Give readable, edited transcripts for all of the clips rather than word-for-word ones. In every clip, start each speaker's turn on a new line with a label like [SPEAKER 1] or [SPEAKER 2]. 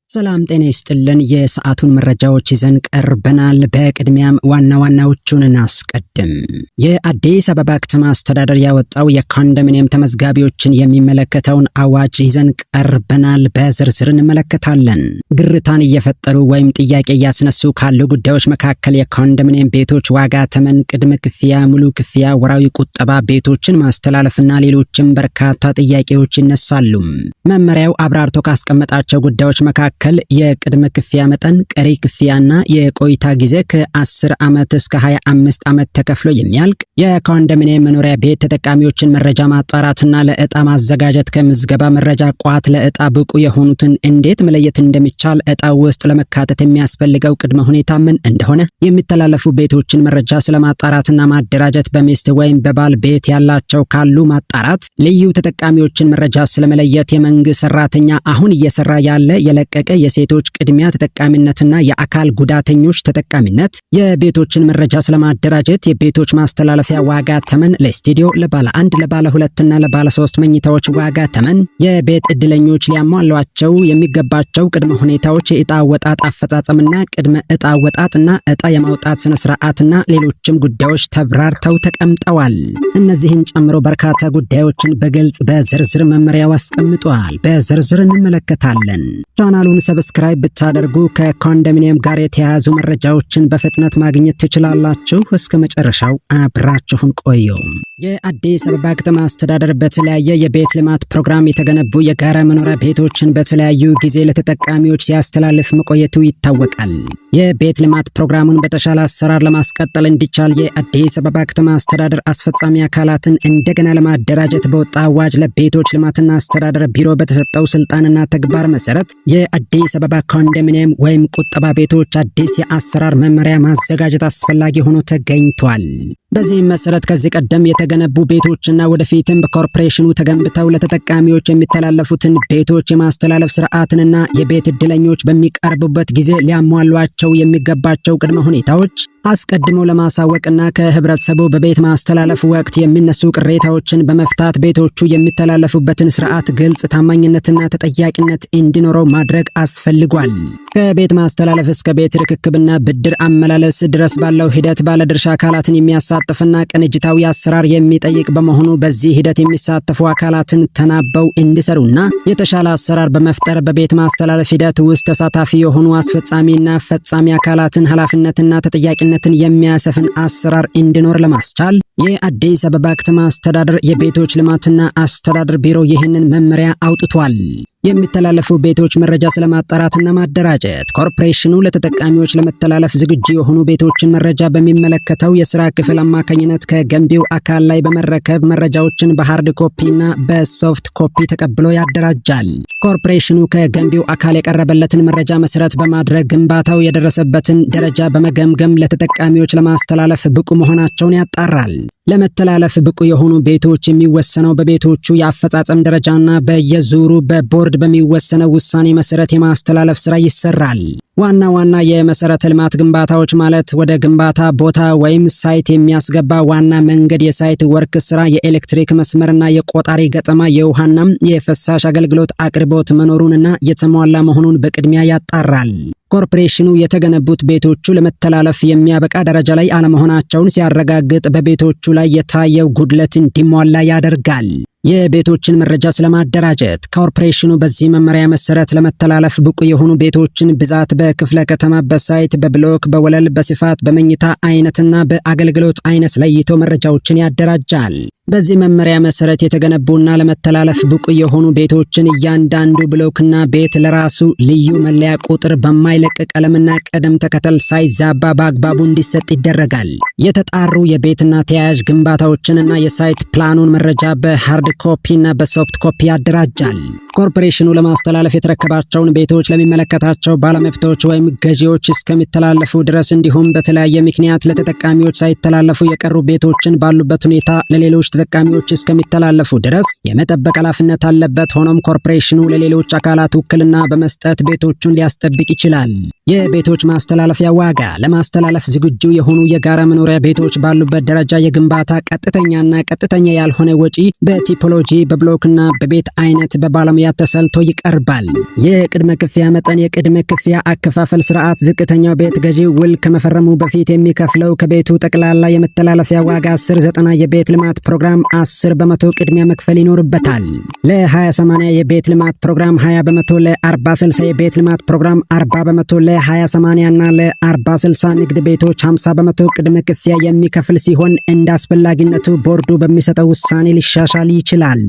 [SPEAKER 1] ሰላም ጤና ይስጥልን። የሰዓቱን መረጃዎች ይዘን ቀርበናል። በቅድሚያም ዋና ዋናዎቹን እናስቀድም። የአዲስ አበባ ከተማ አስተዳደር ያወጣው የኮንዶሚኒየም ተመዝጋቢዎችን የሚመለከተውን አዋጅ ይዘን ቀርበናል። በዝርዝር እንመለከታለን። ግርታን እየፈጠሩ ወይም ጥያቄ እያስነሱ ካሉ ጉዳዮች መካከል የኮንዶሚኒየም ቤቶች ዋጋ፣ ተመን፣ ቅድመ ክፍያ፣ ሙሉ ክፍያ፣ ወራዊ ቁጠባ፣ ቤቶችን ማስተላለፍና ሌሎችም በርካታ ጥያቄዎች ይነሳሉ። መመሪያው አብራርቶ ካስቀመጣቸው ጉዳዮች መካከል የቅድመ ክፍያ መጠን፣ ቀሪ ክፍያና የቆይታ ጊዜ ከ10 ዓመት እስከ 25 ዓመት ተከፍሎ የሚያልቅ፣ የኮንዶሚኒየም መኖሪያ ቤት ተጠቃሚዎችን መረጃ ማጣራትና ለዕጣ ማዘጋጀት፣ ከምዝገባ መረጃ ቋት ለዕጣ ብቁ የሆኑትን እንዴት መለየት እንደሚቻል፣ ዕጣው ውስጥ ለመካተት የሚያስፈልገው ቅድመ ሁኔታ ምን እንደሆነ፣ የሚተላለፉ ቤቶችን መረጃ ስለማጣራትና ማደራጀት፣ በሚስት ወይም በባል ቤት ያላቸው ካሉ ማጣራት፣ ልዩ ተጠቃሚዎችን መረጃ ስለመለየት፣ የመንግስት ሰራተኛ አሁን እየሰራ ያለ የለቀቀ የሴቶች ቅድሚያ ተጠቃሚነትና የአካል ጉዳተኞች ተጠቃሚነት፣ የቤቶችን መረጃ ስለማደራጀት፣ የቤቶች ማስተላለፊያ ዋጋ ተመን፣ ለስቱዲዮ፣ ለባለ 1፣ ለባለ 2 እና ለባለ 3 መኝታዎች ዋጋ ተመን፣ የቤት እድለኞች ሊያሟሏቸው የሚገባቸው ቅድመ ሁኔታዎች፣ የዕጣ አወጣጥ አፈጻጸምና ቅድመ ዕጣ አወጣጥና ዕጣ የማውጣት ስነ ስርዓትና ሌሎችም ጉዳዮች ተብራርተው ተቀምጠዋል። እነዚህን ጨምሮ በርካታ ጉዳዮችን በግልጽ በዝርዝር መመሪያው አስቀምጧል። በዝርዝር እንመለከታለን። ቻናሉን ሰብስክራይብ ብታደርጉ ከኮንዶሚኒየም ጋር የተያያዙ መረጃዎችን በፍጥነት ማግኘት ትችላላችሁ። እስከ መጨረሻው አብራችሁን ቆዩ። የአዲስ አበባ ከተማ አስተዳደር በተለያየ የቤት ልማት ፕሮግራም የተገነቡ የጋራ መኖሪያ ቤቶችን በተለያዩ ጊዜ ለተጠቃሚዎች ሲያስተላልፍ መቆየቱ ይታወቃል። የቤት ልማት ፕሮግራሙን በተሻለ አሰራር ለማስቀጠል እንዲቻል የአዲስ አበባ ከተማ አስተዳደር አስፈጻሚ አካላትን እንደገና ለማደራጀት በወጣ አዋጅ ለቤቶች ልማትና አስተዳደር ቢሮ በተሰጠው ስልጣንና ተግባር መሰረት የአዲስ አበባ ኮንዶሚኒየም ወይም ቁጠባ ቤቶች አዲስ የአሰራር መመሪያ ማዘጋጀት አስፈላጊ ሆኖ ተገኝቷል። በዚህም መሰረት ከዚህ ቀደም የተገነቡ ቤቶችና ወደፊትም በኮርፖሬሽኑ ተገንብተው ለተጠቃሚዎች የሚተላለፉትን ቤቶች የማስተላለፍ ስርዓትንና የቤት እድለኞች በሚቀርቡበት ጊዜ ሊያሟሏቸው የሚገባቸው ቅድመ ሁኔታዎች አስቀድሞ ለማሳወቅና ከህብረተሰቡ በቤት ማስተላለፍ ወቅት የሚነሱ ቅሬታዎችን በመፍታት ቤቶቹ የሚተላለፉበትን ስርዓት ግልጽ፣ ታማኝነትና ተጠያቂነት እንዲኖረው ማድረግ አስፈልጓል። ከቤት ማስተላለፍ እስከ ቤት ርክክብና ብድር አመላለስ ድረስ ባለው ሂደት ባለድርሻ አካላትን የሚያሳትፍና ቅንጅታዊ አሰራር የሚጠይቅ በመሆኑ በዚህ ሂደት የሚሳተፉ አካላትን ተናበው እንዲሰሩና የተሻለ አሰራር በመፍጠር በቤት ማስተላለፍ ሂደት ውስጥ ተሳታፊ የሆኑ አስፈጻሚና ፈጻሚ አካላትን ኃላፊነትና ተጠያቂነትን የሚያሰፍን አሰራር እንዲኖር ለማስቻል የአዲስ አበባ ከተማ አስተዳደር የቤቶች ልማትና አስተዳደር ቢሮ ይህንን መመሪያ አውጥቷል። የሚተላለፉ ቤቶች መረጃ ስለማጣራትና ማደራጀት ኮርፖሬሽኑ ለተጠቃሚዎች ለመተላለፍ ዝግጁ የሆኑ ቤቶችን መረጃ በሚመለከተው የስራ ክፍል አማካኝነት ከገንቢው አካል ላይ በመረከብ መረጃዎችን በሃርድ ኮፒና በሶፍት ኮፒ ተቀብሎ ያደራጃል። ኮርፖሬሽኑ ከገንቢው አካል የቀረበለትን መረጃ መሰረት በማድረግ ግንባታው የደረሰበትን ደረጃ በመገምገም ለተጠቃሚዎች ለማስተላለፍ ብቁ መሆናቸውን ያጣራል። ለመተላለፍ ብቁ የሆኑ ቤቶች የሚወሰነው በቤቶቹ የአፈጻጸም ደረጃና በየዙሩ በቦርድ በሚወሰነው ውሳኔ መሰረት የማስተላለፍ ስራ ይሰራል። ዋና ዋና የመሰረተ ልማት ግንባታዎች ማለት ወደ ግንባታ ቦታ ወይም ሳይት የሚያስገባ ዋና መንገድ፣ የሳይት ወርክ ስራ፣ የኤሌክትሪክ መስመርና የቆጣሪ ገጠማ፣ የውሃና የፍሳሽ አገልግሎት አቅርቦት መኖሩንና የተሟላ መሆኑን በቅድሚያ ያጣራል። ኮርፖሬሽኑ የተገነቡት ቤቶቹ ለመተላለፍ የሚያበቃ ደረጃ ላይ አለመሆናቸውን ሲያረጋግጥ በቤቶቹ ላይ የታየው ጉድለት እንዲሟላ ያደርጋል። የቤቶችን መረጃ ስለማደራጀት ኮርፖሬሽኑ በዚህ መመሪያ መሰረት ለመተላለፍ ብቁ የሆኑ ቤቶችን ብዛት በክፍለ ከተማ፣ በሳይት፣ በብሎክ፣ በወለል፣ በስፋት፣ በመኝታ አይነትና በአገልግሎት አይነት ለይቶ መረጃዎችን ያደራጃል። በዚህ መመሪያ መሰረት የተገነቡና ለመተላለፍ ብቁ የሆኑ ቤቶችን እያንዳንዱ ብሎክና ቤት ለራሱ ልዩ መለያ ቁጥር በማይለቅ ቀለምና ቅደም ተከተል ሳይዛባ በአግባቡ እንዲሰጥ ይደረጋል። የተጣሩ የቤትና ተያያዥ ግንባታዎችንና የሳይት ፕላኑን መረጃ በሃርድ ኮፒና በሶፍት ኮፒ ያደራጃል። ኮርፖሬሽኑ ለማስተላለፍ የተረከባቸውን ቤቶች ለሚመለከታቸው ባለመብቶች ወይም ገዢዎች እስከሚተላለፉ ድረስ እንዲሁም በተለያየ ምክንያት ለተጠቃሚዎች ሳይተላለፉ የቀሩ ቤቶችን ባሉበት ሁኔታ ለሌሎች ተጠቃሚዎች እስከሚተላለፉ ድረስ የመጠበቅ ኃላፊነት አለበት። ሆኖም ኮርፖሬሽኑ ለሌሎች አካላት ውክልና በመስጠት ቤቶቹን ሊያስጠብቅ ይችላል። የቤቶች ማስተላለፊያ ዋጋ ለማስተላለፍ ዝግጁ የሆኑ የጋራ መኖሪያ ቤቶች ባሉበት ደረጃ የግንባታ ቀጥተኛና ቀጥተኛ ያልሆነ ወጪ በቲፖሎጂ በብሎክና በቤት አይነት በባለሙያ ተሰልቶ ይቀርባል። የቅድመ ክፍያ መጠን የቅድመ ክፍያ አከፋፈል ስርዓት ዝቅተኛው ቤት ገዢ ውል ከመፈረሙ በፊት የሚከፍለው ከቤቱ ጠቅላላ የመተላለፊያ ዋጋ 10/90 የቤት ልማት ፕሮግራም 10% ቅድሚያ መክፈል ይኖርበታል። ለ20/80 የቤት ልማት ፕሮግራም 20%፣ ለ40/60 የቤት ልማት ፕሮግራም 40%፣ ለ20/80 እና ለ40/60 ንግድ ቤቶች 50% ቅድመ ክፍያ የሚከፍል ሲሆን እንደ አስፈላጊነቱ ቦርዱ በሚሰጠው ውሳኔ ሊሻሻል ይችላል።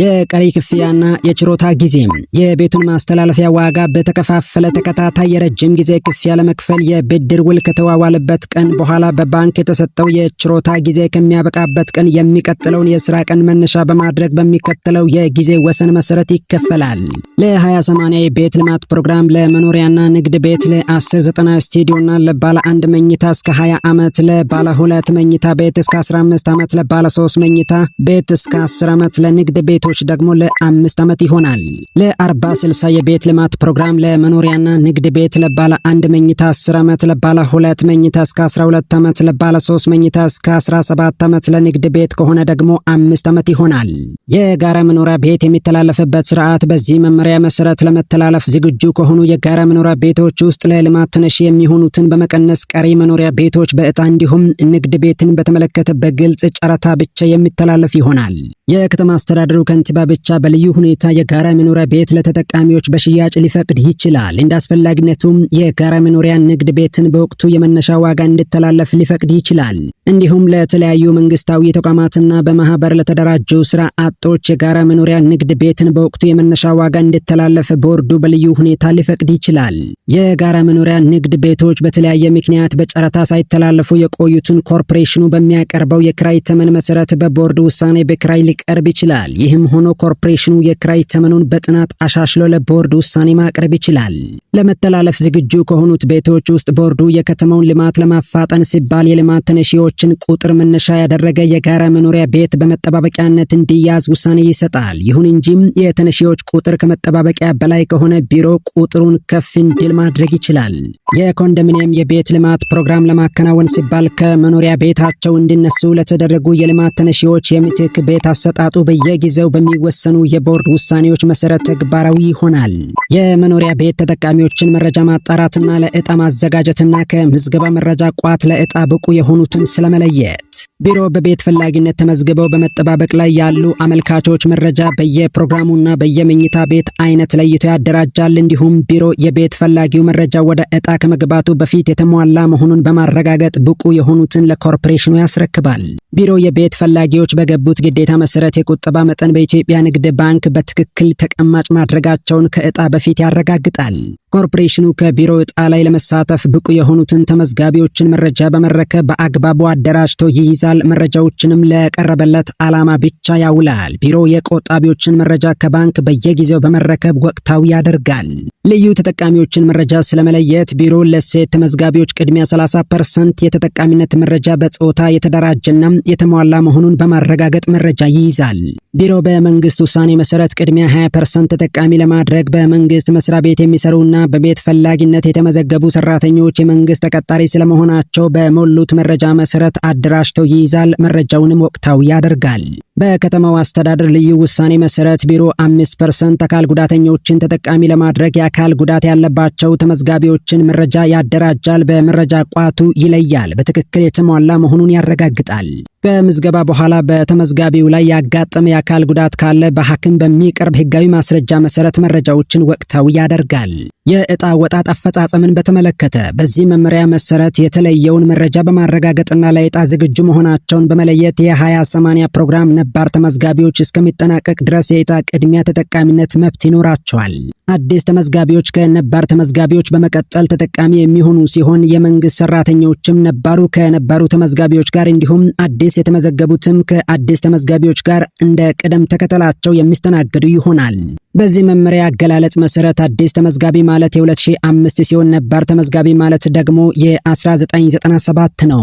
[SPEAKER 1] የቀሪ ክፍያና የችሮታ ጊዜም የቤቱን ማስተላለፊያ ዋጋ በተከፋፈለ ተከታታይ የረጅም ጊዜ ክፍያ ለመክፈል የብድር ውል ከተዋዋለበት ቀን በኋላ በባንክ የተሰጠው የችሮታ ጊዜ ከሚያበቃበት ቀን የሚቀጥለውን የስራ ቀን መነሻ በማድረግ በሚከተለው የጊዜ ወሰን መሰረት ይከፈላል። ለ20/80 የቤት ልማት ፕሮግራም ለመኖሪያና ንግድ ቤት ለ10/90 ስቱዲዮና ለባለ 1 መኝታ እስከ 20 ዓመት፣ ለባለ 2 መኝታ ቤት እስከ 15 ዓመት፣ ለባለ 3 መኝታ ቤት እስከ 10 ዓመት፣ ለንግድ ቤቶች ደግሞ ለ5 ዓመት ይሆናል። ለ40/60 የቤት ልማት ፕሮግራም ለመኖሪያና ንግድ ቤት ለባለ 1 መኝታ 10 ዓመት፣ ለባለ 2 መኝታ እስከ 12 ዓመት፣ ለባለ 3 መኝታ እስከ 17 ዓመት፣ ለንግድ ቤት ከሆነ ደግሞ 5 ዓመት ይሆናል። የጋራ መኖሪያ ቤት የሚተላለፍበት ስርዓት በዚህ መመሪያ መሰረት ለመተላለፍ ዝግጁ ከሆኑ የጋራ መኖሪያ ቤቶች ውስጥ ለልማት ተነሺ የሚሆኑትን በመቀነስ ቀሪ መኖሪያ ቤቶች በዕጣ እንዲሁም ንግድ ቤትን በተመለከተ በግልጽ ጨረታ ብቻ የሚተላለፍ ይሆናል። የከተማ አስተዳደሩ ከንቲባ ብቻ በልዩ ሁኔታ የጋራ መኖሪያ ቤት ለተጠቃሚዎች በሽያጭ ሊፈቅድ ይችላል። እንደ አስፈላጊነቱም የጋራ መኖሪያ ንግድ ቤትን በወቅቱ የመነሻ ዋጋ እንዲተላለፍ ሊፈቅድ ይችላል። እንዲሁም ለተለያዩ መንግስታዊ ተቋማትና በማህበር ለተደራጁ ስራ አጦች የጋራ መኖሪያ ንግድ ቤትን በወቅቱ የመነሻ ዋጋ እንዲተላለፍ ቦርዱ በልዩ ሁኔታ ሊፈቅድ ይችላል። የጋራ መኖሪያ ንግድ ቤቶች በተለያየ ምክንያት በጨረታ ሳይተላለፉ የቆዩትን ኮርፖሬሽኑ በሚያቀርበው የክራይ ተመን መሰረት በቦርድ ውሳኔ በክራይ ሊቀርብ ይችላል። ይህም ሆኖ ኮርፖሬሽኑ የክራይ ተመኑን በጥናት አሻሽሎ ለቦርድ ውሳኔ ማቅረብ ይችላል። ለመተላለፍ ዝግጁ ከሆኑት ቤቶች ውስጥ ቦርዱ የከተማውን ልማት ለማፋጠን ሲባል የልማት ተነሺዎችን ቁጥር መነሻ ያደረገ የጋራ መኖሪያ ቤት በመጠባበቂያነት እንዲያዝ ውሳኔ ይሰጣል። ይሁን እንጂም የተነሺዎች ቁጥር ከመጠባበቂያ በላይ ከሆነ ቢሮ ቁጥሩን ከፍ እንዲል ማድረግ ይችላል። የኮንዶሚኒየም የቤት ልማት ፕሮግራም ለማከናወን ሲባል ከመኖሪያ ቤታቸው እንዲነሱ ለተደረጉ የልማት ተነሺዎች የምትክ ቤት አሰጣጡ በየጊዜው በሚወሰኑ የቦርድ ውሳኔዎች መሰረት ተግባራዊ ይሆናል። የመኖሪያ ቤት ተጠቃሚዎችን መረጃ ማጣራትና ለዕጣ ማዘጋጀትና ከምዝገባ መረጃ ቋት ለዕጣ ብቁ የሆኑትን ስለመለየት ቢሮ በቤት ፈላጊነት ተመዝግበው በመጠባበቅ ላይ ያሉ አመልካቾች መረጃ በየፕሮግራሙና በየመኝታ ቤት አይነት ለይቶ ያደራጃል። እንዲሁም ቢሮ የቤት ፈላጊው መረጃ ወደ ዕጣ ከመግባቱ በፊት የተሟላ መሆኑን በማረጋገጥ ብቁ የሆኑትን ለኮርፖሬሽኑ ያስረክባል። ቢሮ የቤት ፈላጊዎች በገቡት ግዴታ መሰረት የቁጠባ መጠን በኢትዮጵያ ንግድ ባንክ በትክክል ተቀማጭ ማድረጋቸውን ከዕጣ በፊት ያረጋግጣል። ኮርፖሬሽኑ ከቢሮ ዕጣ ላይ ለመሳተፍ ብቁ የሆኑትን ተመዝጋቢዎችን መረጃ በመረከብ በአግባቡ አደራጅቶ ይይዛል። መረጃዎችንም ለቀረበለት ዓላማ ብቻ ያውላል። ቢሮ የቆጣቢዎችን መረጃ ከባንክ በየጊዜው በመረከብ ወቅታዊ ያደርጋል። ልዩ ተጠቃሚዎችን መረጃ ስለመለየት ቢሮ ለሴት ተመዝጋቢዎች ቅድሚያ 30% የተጠቃሚነት መረጃ በጾታ የተደራጀና የተሟላ መሆኑን በማረጋገጥ መረጃ ይይዛል። ቢሮ በመንግስት ውሳኔ መሰረት ቅድሚያ 20% ተጠቃሚ ለማድረግ በመንግስት መስሪያ ቤት የሚሰሩና በቤት ፈላጊነት የተመዘገቡ ሰራተኞች የመንግስት ተቀጣሪ ስለመሆናቸው በሞሉት መረጃ መሰረት አደራጅተው ይይዛል። መረጃውንም ወቅታዊ ያደርጋል። በከተማው አስተዳደር ልዩ ውሳኔ መሰረት ቢሮ 5% አካል ጉዳተኞችን ተጠቃሚ ለማድረግ የአካል ጉዳት ያለባቸው ተመዝጋቢዎችን መረጃ ያደራጃል። በመረጃ ቋቱ ይለያል። በትክክል የተሟላ መሆኑን ያረጋግጣል። ከምዝገባ በኋላ በተመዝጋቢው ላይ ያጋጠመ የአካል ጉዳት ካለ በሐኪም በሚቀርብ ህጋዊ ማስረጃ መሰረት መረጃዎችን ወቅታዊ ያደርጋል። የዕጣ ወጣት አፈጻጸምን በተመለከተ በዚህ መመሪያ መሰረት የተለየውን መረጃ በማረጋገጥና ለዕጣ ዝግጁ መሆናቸውን በመለየት የ20/80 ፕሮግራም ነባር ተመዝጋቢዎች እስከሚጠናቀቅ ድረስ የዕጣ ቅድሚያ ተጠቃሚነት መብት ይኖራቸዋል። አዲስ ተመዝጋቢዎች ከነባር ተመዝጋቢዎች በመቀጠል ተጠቃሚ የሚሆኑ ሲሆን የመንግስት ሰራተኞችም ነባሩ ከነባሩ ተመዝጋቢዎች ጋር እንዲሁም አዲስ የተመዘገቡትም ከአዲስ ተመዝጋቢዎች ጋር እንደ ቅደም ተከተላቸው የሚስተናገዱ ይሆናል። በዚህ መመሪያ አገላለጽ መሰረት አዲስ ተመዝጋቢ ማለት የ2005 ሲሆን ነባር ተመዝጋቢ ማለት ደግሞ የ1997 ነው።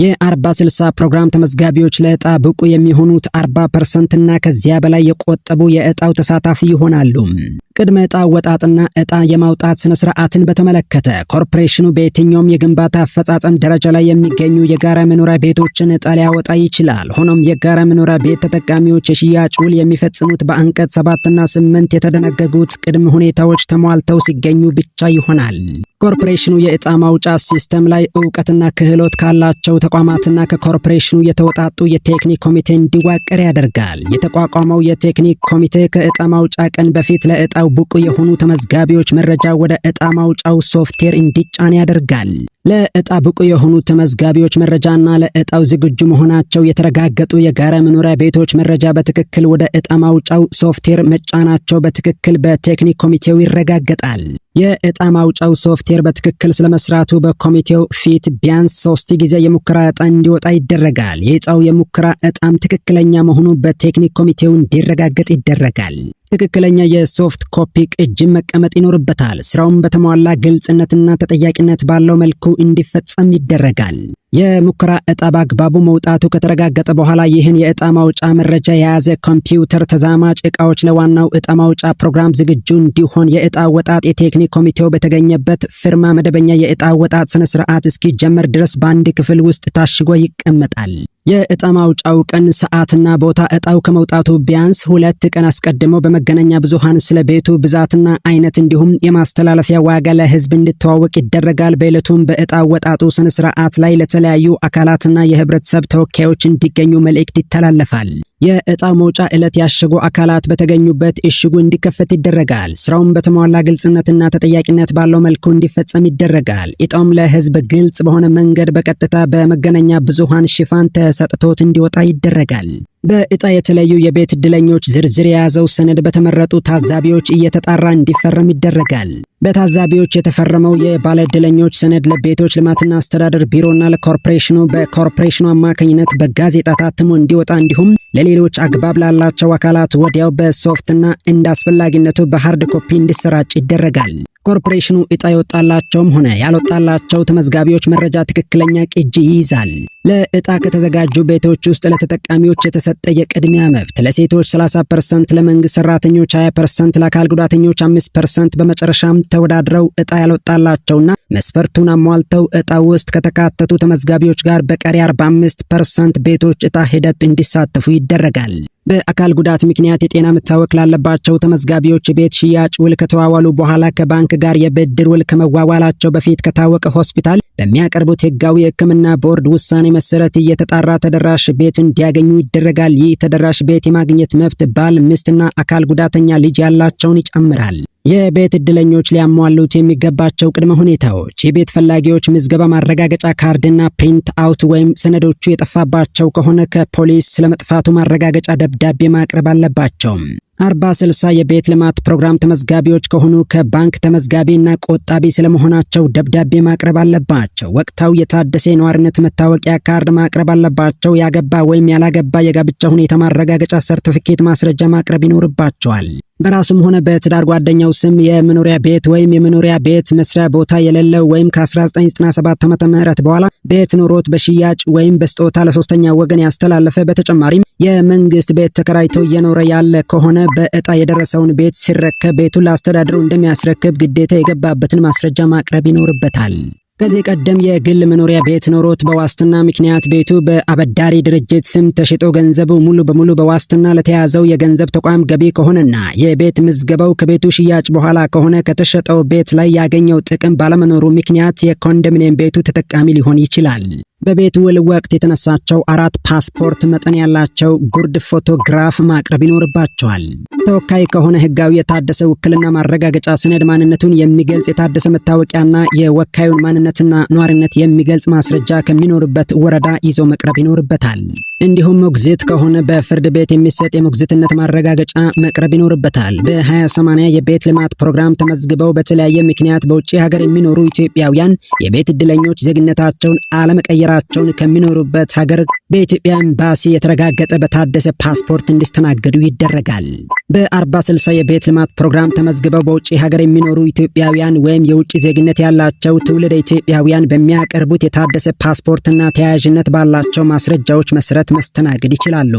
[SPEAKER 1] የ40/60 ፕሮግራም ተመዝጋቢዎች ለዕጣ ብቁ የሚሆኑት 40% እና ከዚያ በላይ የቆጠቡ የዕጣው ተሳታፊ ይሆናሉ። ቅድመ ዕጣ አወጣጥና ዕጣ የማውጣት ስነ ስርዓትን በተመለከተ ኮርፖሬሽኑ በየትኛውም የግንባታ አፈጻጸም ደረጃ ላይ የሚገኙ የጋራ መኖሪያ ቤቶችን ዕጣ ሊያወጣ ይችላል። ሆኖም የጋራ መኖሪያ ቤት ተጠቃሚዎች የሽያጭ ውል የሚፈጽሙት በአንቀጽ 7 እና 8 የተደነገጉት ቅድመ ሁኔታዎች ተሟልተው ሲገኙ ብቻ ይሆናል። ኮርፖሬሽኑ የዕጣ ማውጫ ሲስተም ላይ ዕውቀትና ክህሎት ካላቸው ተቋማትና ከኮርፖሬሽኑ የተወጣጡ የቴክኒክ ኮሚቴ እንዲዋቀር ያደርጋል። የተቋቋመው የቴክኒክ ኮሚቴ ከዕጣ ማውጫ ቀን በፊት ለዕጣው ብቁ የሆኑ ተመዝጋቢዎች መረጃ ወደ ዕጣ ማውጫው ሶፍትዌር እንዲጫን ያደርጋል። ለዕጣ ብቁ የሆኑ ተመዝጋቢዎች መረጃና ለዕጣው ዝግጁ መሆናቸው የተረጋገጡ የጋራ መኖሪያ ቤቶች መረጃ በትክክል ወደ ዕጣ ማውጫው ሶፍትዌር መጫናቸው በትክክል በቴክኒክ ኮሚቴው ይረጋገጣል። የዕጣ ማውጫው ሶፍትዌር በትክክል ስለመስራቱ በኮሚቴው ፊት ቢያንስ 3 ጊዜ የሙከራ ዕጣ እንዲወጣ ይደረጋል። የዕጣው የሙከራ ዕጣም ትክክለኛ መሆኑ በቴክኒክ ኮሚቴው እንዲረጋገጥ ይደረጋል። ትክክለኛ የሶፍት ኮፒ ቅጅም መቀመጥ ይኖርበታል። ስራውን በተሟላ ግልጽነትና ተጠያቂነት ባለው መልኩ እንዲፈጸም ይደረጋል። የሙከራ ዕጣ በአግባቡ መውጣቱ ከተረጋገጠ በኋላ ይህን የዕጣ ማውጫ መረጃ የያዘ ኮምፒውተር ተዛማጭ ዕቃዎች ለዋናው ዕጣ ማውጫ ፕሮግራም ዝግጁ እንዲሆን የዕጣ አወጣጥ የቴክኒክ ኮሚቴው በተገኘበት ፊርማ መደበኛ የዕጣ አወጣጥ ስነ ስርዓት እስኪጀመር ድረስ በአንድ ክፍል ውስጥ ታሽጎ ይቀመጣል። የዕጣ ማውጫው ቀን፣ ሰዓትና ቦታ ዕጣው ከመውጣቱ ቢያንስ 2 ቀን አስቀድመው በመገናኛ ብዙሃን ስለ ቤቱ ብዛትና አይነት እንዲሁም የማስተላለፊያ ዋጋ ለህዝብ እንዲተዋወቅ ይደረጋል። በዕለቱም በዕጣ አወጣጡ ስነ ስርዓት ላይ ለተለያዩ አካላትና የህብረተሰብ ተወካዮች እንዲገኙ መልእክት ይተላለፋል። የዕጣ መውጫ ዕለት ያሸጉ አካላት በተገኙበት እሽጉ እንዲከፈት ይደረጋል። ስራውን በተሟላ ግልጽነትና ተጠያቂነት ባለው መልኩ እንዲፈጸም ይደረጋል። ዕጣውም ለህዝብ ግልጽ በሆነ መንገድ በቀጥታ በመገናኛ ብዙሃን ሽፋን ተሰጥቶት እንዲወጣ ይደረጋል። በዕጣ የተለዩ የቤት ዕድለኞች ዝርዝር የያዘው ሰነድ በተመረጡ ታዛቢዎች እየተጣራ እንዲፈረም ይደረጋል። በታዛቢዎች የተፈረመው የባለ ዕድለኞች ሰነድ ለቤቶች ልማትና አስተዳደር ቢሮና ለኮርፖሬሽኑ በኮርፖሬሽኑ አማካኝነት በጋዜጣ ታትሞ እንዲወጣ እንዲሁም ለሌሎች አግባብ ላላቸው አካላት ወዲያው በሶፍትና እንደ አስፈላጊነቱ በሃርድ ኮፒ እንዲሰራጭ ይደረጋል። ኮርፖሬሽኑ ዕጣ የወጣላቸውም ሆነ ያልወጣላቸው ተመዝጋቢዎች መረጃ ትክክለኛ ቅጂ ይይዛል። ለዕጣ ከተዘጋጁ ቤቶች ውስጥ ለተጠቃሚዎች የተሰጠ የቅድሚያ መብት ለሴቶች 30%፣ ለመንግስት ሰራተኞች 20%፣ ለአካል ጉዳተኞች 5%፣ በመጨረሻም ተወዳድረው ዕጣ ያልወጣላቸውና መስፈርቱን አሟልተው ዕጣ ውስጥ ከተካተቱ ተመዝጋቢዎች ጋር በቀሪ 45% ቤቶች ዕጣ ሂደት እንዲሳተፉ ይደረጋል። በአካል ጉዳት ምክንያት የጤና መታወክ ላለባቸው ተመዝጋቢዎች ቤት ሽያጭ ውል ከተዋዋሉ በኋላ ከባንክ ጋር የብድር ውል ከመዋዋላቸው በፊት ከታወቀ ሆስፒታል በሚያቀርቡት ህጋዊ የሕክምና ቦርድ ውሳኔ መሰረት እየተጣራ ተደራሽ ቤት እንዲያገኙ ይደረጋል። ይህ ተደራሽ ቤት የማግኘት መብት ባል፣ ሚስትና አካል ጉዳተኛ ልጅ ያላቸውን ይጨምራል። የቤት ዕድለኞች ሊያሟሉት የሚገባቸው ቅድመ ሁኔታዎች: የቤት ፈላጊዎች ምዝገባ ማረጋገጫ ካርድና ፕሪንት አውት ወይም ሰነዶቹ የጠፋባቸው ከሆነ ከፖሊስ ስለመጥፋቱ ማረጋገጫ ደብዳቤ ማቅረብ አለባቸው። 40/60 የቤት ልማት ፕሮግራም ተመዝጋቢዎች ከሆኑ ከባንክ ተመዝጋቢና ቆጣቢ ስለመሆናቸው ደብዳቤ ማቅረብ አለባቸው። ወቅታዊ የታደሰ የነዋሪነት መታወቂያ ካርድ ማቅረብ አለባቸው። ያገባ ወይም ያላገባ የጋብቻ ሁኔታ ማረጋገጫ ሰርቲፊኬት ማስረጃ ማቅረብ ይኖርባቸዋል። በራሱም ሆነ በትዳር ጓደኛው ስም የመኖሪያ ቤት ወይም የመኖሪያ ቤት መስሪያ ቦታ የሌለው ወይም ከ1997 ዓመተ ምህረት በኋላ ቤት ኖሮት በሽያጭ ወይም በስጦታ ለሶስተኛ ወገን ያስተላለፈ፣ በተጨማሪም የመንግስት ቤት ተከራይቶ እየኖረ ያለ ከሆነ በዕጣ የደረሰውን ቤት ሲረከብ ቤቱን ለአስተዳደሩ እንደሚያስረክብ ግዴታ የገባበትን ማስረጃ ማቅረብ ይኖርበታል። ከዚህ ቀደም የግል መኖሪያ ቤት ኖሮት በዋስትና ምክንያት ቤቱ በአበዳሪ ድርጅት ስም ተሽጦ ገንዘቡ ሙሉ በሙሉ በዋስትና ለተያዘው የገንዘብ ተቋም ገቢ ከሆነና የቤት ምዝገባው ከቤቱ ሽያጭ በኋላ ከሆነ ከተሸጠው ቤት ላይ ያገኘው ጥቅም ባለመኖሩ ምክንያት የኮንዶሚኒየም ቤቱ ተጠቃሚ ሊሆን ይችላል። በቤት ውል ወቅት የተነሳቸው 4 ፓስፖርት መጠን ያላቸው ጉርድ ፎቶግራፍ ማቅረብ ይኖርባቸዋል። ተወካይ ከሆነ ህጋዊ የታደሰ ውክልና ማረጋገጫ ሰነድ፣ ማንነቱን የሚገልጽ የታደሰ መታወቂያና የወካዩን ማንነትና ኗሪነት የሚገልጽ ማስረጃ ከሚኖርበት ወረዳ ይዞ መቅረብ ይኖርበታል። እንዲሁም ሞግዚት ከሆነ በፍርድ ቤት የሚሰጥ የሞግዚትነት ማረጋገጫ መቅረብ ይኖርበታል። በ20/80 የቤት ልማት ፕሮግራም ተመዝግበው በተለያየ ምክንያት በውጭ ሀገር የሚኖሩ ኢትዮጵያውያን የቤት ዕድለኞች ዜግነታቸውን አለመቀየራቸውን ከሚኖሩበት ሀገር በኢትዮጵያ ኤምባሲ የተረጋገጠ በታደሰ ፓስፖርት እንዲስተናገዱ ይደረጋል። በ40/60 የቤት ልማት ፕሮግራም ተመዝግበው በውጭ ሀገር የሚኖሩ ኢትዮጵያውያን ወይም የውጭ ዜግነት ያላቸው ትውልደ ኢትዮጵያውያን በሚያቀርቡት የታደሰ ፓስፖርትና ተያያዥነት ባላቸው ማስረጃዎች መሰረት መሰረት መስተናገድ ይችላሉ።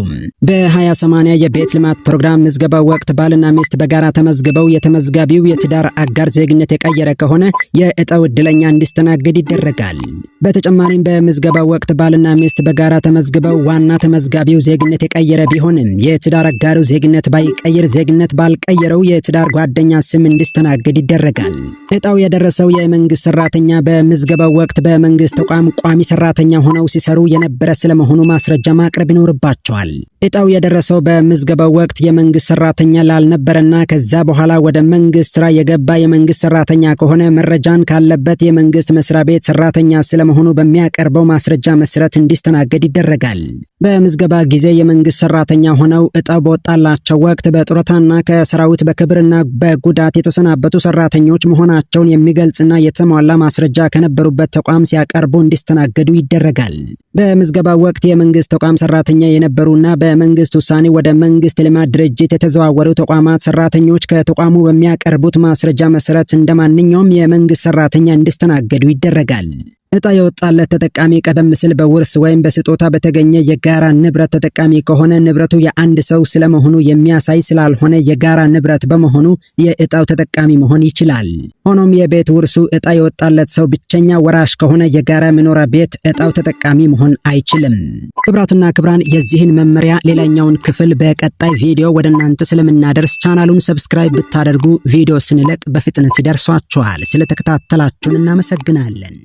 [SPEAKER 1] በ20/80 የቤት ልማት ፕሮግራም ምዝገባ ወቅት ባልና ሚስት በጋራ ተመዝግበው የተመዝጋቢው የትዳር አጋር ዜግነት የቀየረ ከሆነ የዕጣው ዕድለኛ እንዲስተናገድ ይደረጋል። በተጨማሪም በምዝገባ ወቅት ባልና ሚስት በጋራ ተመዝግበው ዋና ተመዝጋቢው ዜግነት የቀየረ ቢሆንም የትዳር አጋሩ ዜግነት ባይቀየር ዜግነት ባልቀየረው የትዳር ጓደኛ ስም እንዲስተናገድ ይደረጋል። ዕጣው የደረሰው የመንግስት ሰራተኛ በምዝገባው ወቅት በመንግስት ተቋም ቋሚ ሰራተኛ ሆነው ሲሰሩ የነበረ ስለመሆኑ ማስረጃ ማቅረብ ይኖርባቸዋል። ዕጣው የደረሰው በምዝገባው ወቅት የመንግስት ሰራተኛ ላልነበረና ከዛ በኋላ ወደ መንግስት ስራ የገባ የመንግስት ሰራተኛ ከሆነ መረጃን ካለበት የመንግስት መስሪያ ቤት ሰራተኛ ስለመሆኑ በሚያቀርበው ማስረጃ መሰረት እንዲስተናገድ ይደረጋል። በምዝገባ ጊዜ የመንግስት ሰራተኛ ሆነው ዕጣው በወጣላቸው ወቅት በጡረታና ከሰራዊት በክብርና በጉዳት የተሰናበቱ ሰራተኞች መሆናቸውን የሚገልጽና የተሟላ ማስረጃ ከነበሩበት ተቋም ሲያቀርቡ እንዲስተናገዱ ይደረጋል። በምዝገባ ወቅት የመንግስት ተቋም ሰራተኛ የነበሩና በመንግስት ውሳኔ ወደ መንግስት ልማት ድርጅት የተዘዋወሩ ተቋማት ሰራተኞች ከተቋሙ በሚያቀርቡት ማስረጃ መሰረት እንደማንኛውም የመንግስት ሰራተኛ እንዲስተናገዱ ይደረጋል። ዕጣ የወጣለት ተጠቃሚ ቀደም ሲል በውርስ ወይም በስጦታ በተገኘ የጋራ ንብረት ተጠቃሚ ከሆነ ንብረቱ የአንድ ሰው ስለመሆኑ የሚያሳይ ስላልሆነ የጋራ ንብረት በመሆኑ የዕጣው ተጠቃሚ መሆን ይችላል። ሆኖም የቤት ውርሱ ዕጣ የወጣለት ሰው ብቸኛ ወራሽ ከሆነ የጋራ መኖሪያ ቤት ዕጣው ተጠቃሚ መሆን አይችልም። ክቡራትና ክቡራን የዚህን መመሪያ ሌላኛውን ክፍል በቀጣይ ቪዲዮ ወደ እናንተ ስለምናደርስ ቻናሉን ሰብስክራይብ ብታደርጉ ቪዲዮ ስንለቅ በፍጥነት ይደርሷችኋል። ስለተከታተላችሁን እናመሰግናለን።